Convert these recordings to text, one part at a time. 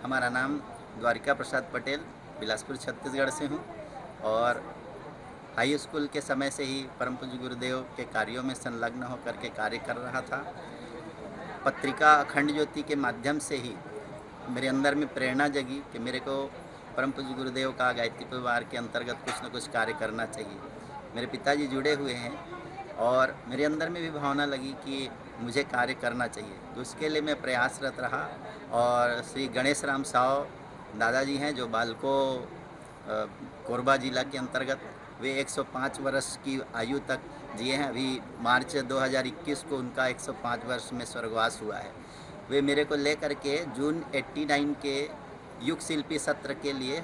हमारा नाम द्वारिका प्रसाद पटेल, बिलासपुर छत्तीसगढ़ से हूँ और हाई स्कूल के समय से ही परम पूज्य गुरुदेव के कार्यों में संलग्न होकर के कार्य कर रहा था। पत्रिका अखंड ज्योति के माध्यम से ही मेरे अंदर में प्रेरणा जगी कि मेरे को परम पूज्य गुरुदेव का गायत्री परिवार के अंतर्गत कुछ न कुछ कार्य करना चाहिए। मेरे पिताजी जुड़े हुए हैं और मेरे अंदर में भी भावना लगी कि मुझे कार्य करना चाहिए, तो उसके लिए मैं प्रयासरत रहा। और श्री गणेश राम साव दादाजी हैं जो बालको कोरबा जिला के अंतर्गत, वे 105 वर्ष की आयु तक जिए हैं। अभी मार्च 2021 को उनका 105 वर्ष में स्वर्गवास हुआ है। वे मेरे को लेकर के जून 89 के युग शिल्पी सत्र के लिए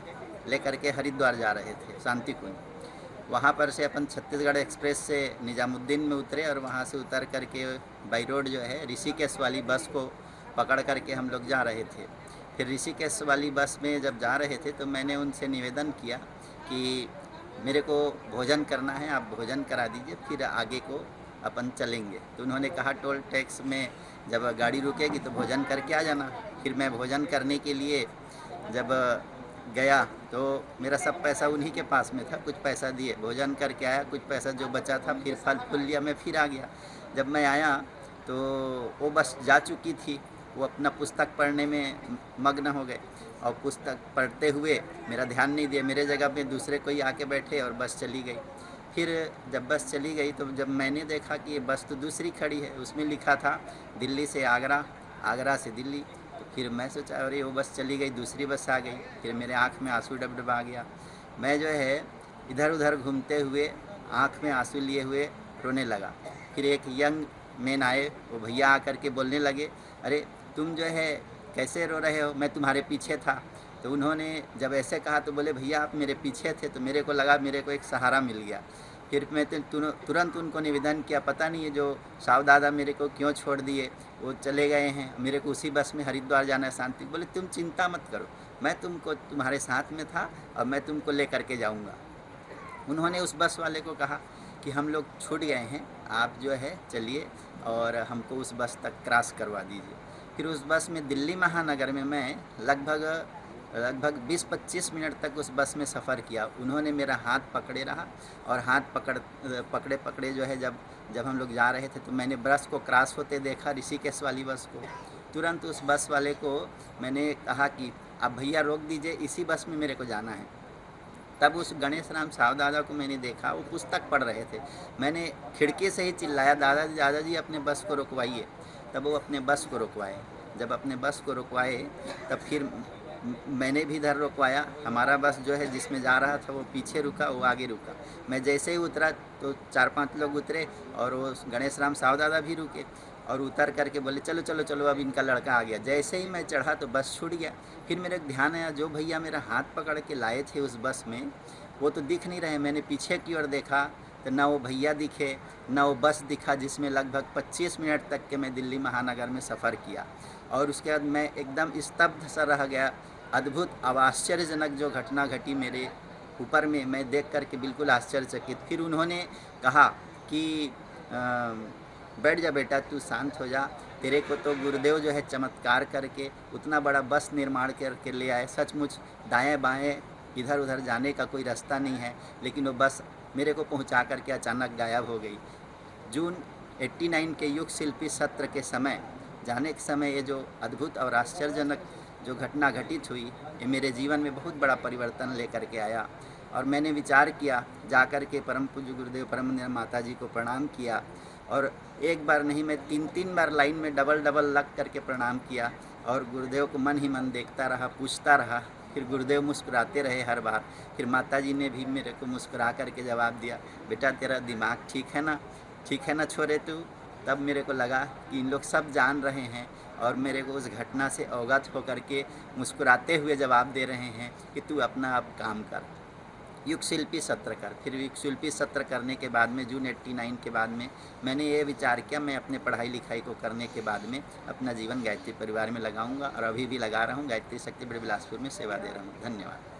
लेकर के हरिद्वार जा रहे थे, शांति कुंज। वहाँ पर से अपन छत्तीसगढ़ एक्सप्रेस से निजामुद्दीन में उतरे और वहाँ से उतर करके बाई रोड जो है ऋषिकेश वाली बस को पकड़ करके हम लोग जा रहे थे। फिर ऋषिकेश वाली बस में जब जा रहे थे तो मैंने उनसे निवेदन किया कि मेरे को भोजन करना है, आप भोजन करा दीजिए, फिर आगे को अपन चलेंगे। तो उन्होंने कहा टोल टैक्स में जब गाड़ी रुकेगी तो भोजन करके आ जाना। फिर मैं भोजन करने के लिए जब गया तो मेरा सब पैसा उन्हीं के पास में था। कुछ पैसा दिए, भोजन करके आया, कुछ पैसा जो बचा था फिर फल फूल लिया, मैं फिर आ गया। जब मैं आया तो वो बस जा चुकी थी, वो अपना पुस्तक पढ़ने में मग्न हो गए और पुस्तक पढ़ते हुए मेरा ध्यान नहीं दिया। मेरे जगह पे दूसरे कोई आके बैठे और बस चली गई। फिर जब बस चली गई तो जब मैंने देखा कि ये बस तो दूसरी खड़ी है, उसमें लिखा था दिल्ली से आगरा, आगरा से दिल्ली। तो फिर मैं सोचा अरे वो बस चली गई, दूसरी बस आ गई। फिर मेरे आँख में आंसू डबडबा गया। मैं जो है इधर उधर घूमते हुए आँख में आंसू लिए हुए रोने लगा। फिर एक यंग मैन आए, वो भैया आकर के बोलने लगे, अरे तुम जो है कैसे रो रहे हो, मैं तुम्हारे पीछे था। तो उन्होंने जब ऐसे कहा तो बोले भैया आप मेरे पीछे थे, तो मेरे को लगा मेरे को एक सहारा मिल गया। फिर मैं तुरंत उनको निवेदन किया, पता नहीं है जो साव दादा मेरे को क्यों छोड़ दिए, वो चले गए हैं, मेरे को उसी बस में हरिद्वार जाना है शांति। बोले तुम चिंता मत करो, मैं तुमको तुम्हारे साथ में था और मैं तुमको ले करके जाऊँगा। उन्होंने उस बस वाले को कहा कि हम लोग छूट गए हैं, आप जो है चलिए और हमको उस बस तक क्रॉस करवा दीजिए। फिर उस बस में दिल्ली महानगर में मैं लगभग 20-25 मिनट तक उस बस में सफ़र किया। उन्होंने मेरा हाथ पकड़े रहा और हाथ पकड़े पकड़े जो है जब हम लोग जा रहे थे तो मैंने बस को क्रॉस होते देखा, ऋषिकेश वाली बस को। तुरंत उस बस वाले को मैंने कहा कि आप भैया रोक दीजिए, इसी बस में मेरे को जाना है। तब उस गणेश राम साव दादा को मैंने देखा, वो पुस्तक पढ़ रहे थे। मैंने खिड़की से ही चिल्लाया, दादाजी अपने बस को रुकवाइए। तब वो अपने बस को रुकवाए। जब अपने बस को रुकवाए तब फिर मैंने भी इधर रुकवाया। हमारा बस जो है जिसमें जा रहा था वो पीछे रुका, वो आगे रुका। मैं जैसे ही उतरा तो 4-5 लोग उतरे और वो गणेश राम साव दादा भी रुके और उतर करके बोले चलो चलो चलो अब इनका लड़का आ गया। जैसे ही मैं चढ़ा तो बस छूट गया। फिर मेरे ध्यान आया जो भैया मेरा हाथ पकड़ के लाए थे उस बस में वो तो दिख नहीं रहे। मैंने पीछे की ओर देखा तो ना वो भैया दिखे, ना वो बस दिखा जिसमें लगभग 25 मिनट तक के मैं दिल्ली महानगर में सफ़र किया। और उसके बाद मैं एकदम स्तब्ध सा रह गया। अद्भुत आश्चर्यजनक जो घटना घटी मेरे ऊपर में, मैं देख कर के बिल्कुल आश्चर्यचकित। फिर उन्होंने कहा कि बैठ जा बेटा, तू शांत हो जा, तेरे को तो गुरुदेव जो है चमत्कार करके उतना बड़ा बस निर्माण करके ले आए। सचमुच दाएं बाएं इधर उधर जाने का कोई रास्ता नहीं है, लेकिन वो बस मेरे को पहुंचा करके अचानक गायब हो गई। जून 89 के युग शिल्पी सत्र के समय जाने के समय ये जो अद्भुत और आश्चर्यजनक जो घटना घटित हुई, ये मेरे जीवन में बहुत बड़ा परिवर्तन लेकर के आया। और मैंने विचार किया, जाकर के परम पूज्य गुरुदेव परमनिर माता जी को प्रणाम किया। और एक बार नहीं, मैं 3 बार लाइन में डबल लग करके प्रणाम किया और गुरुदेव को मन ही मन देखता रहा, पूछता रहा। फिर गुरुदेव मुस्कुराते रहे हर बार। फिर माता जी ने भी मेरे को मुस्कुरा करके जवाब दिया, बेटा तेरा दिमाग ठीक है ना, ठीक है ना छोरे तू। तब मेरे को लगा कि इन लोग सब जान रहे हैं और मेरे को उस घटना से अवगत होकर के मुस्कुराते हुए जवाब दे रहे हैं कि तू अपना अब काम कर, युग शिल्पी सत्र कर। फिर युग शिल्पी सत्र करने के बाद में जून 89 के बाद में मैंने ये विचार किया मैं अपने पढ़ाई लिखाई को करने के बाद में अपना जीवन गायत्री परिवार में लगाऊंगा और अभी भी लगा रहा हूँ। गायत्री शक्ति बड़े बिलासपुर में सेवा दे रहा हूँ। धन्यवाद।